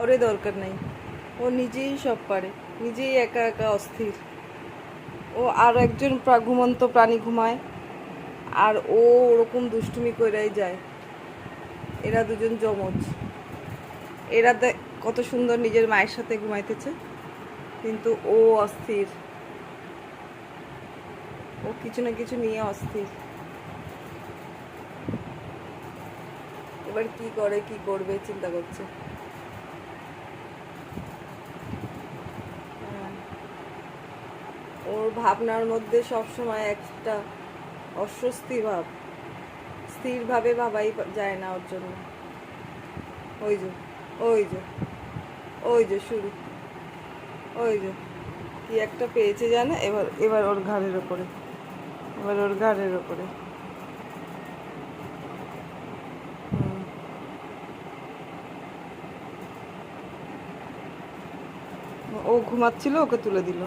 ওরে দরকার নাই, ও নিজেই সব পারে, নিজেই একা একা অস্থির। ও আর একজন ঘুমন্ত প্রাণী ঘুমায়, আর ও ওরকম দুষ্টুমি কইরাই যায়। এরা দুজন যমজ। এরা কত সুন্দর নিজের মায়ের সাথে ঘুমাইতেছে, কিন্তু ও অস্থির, ও কিছু না কিছু নিয়ে অস্থির। এবার কি করে কি করবে চিন্তা করছে। ওর ভাবনার মধ্যে সবসময় একটা অস্বস্তি ভাব, স্থিরভাবে ভাবাই যায় না ওর জন্য। ওই যে, ওই যে, ওই যে শুরু, ওই যে কি একটা পেয়েছে জানে। এবার এবার ওর ঘাড়ের ওপরে, এবার ওর ঘাড়ের ওপরে। ও ঘুমাচ্ছিল, ওকে তুলে দিল।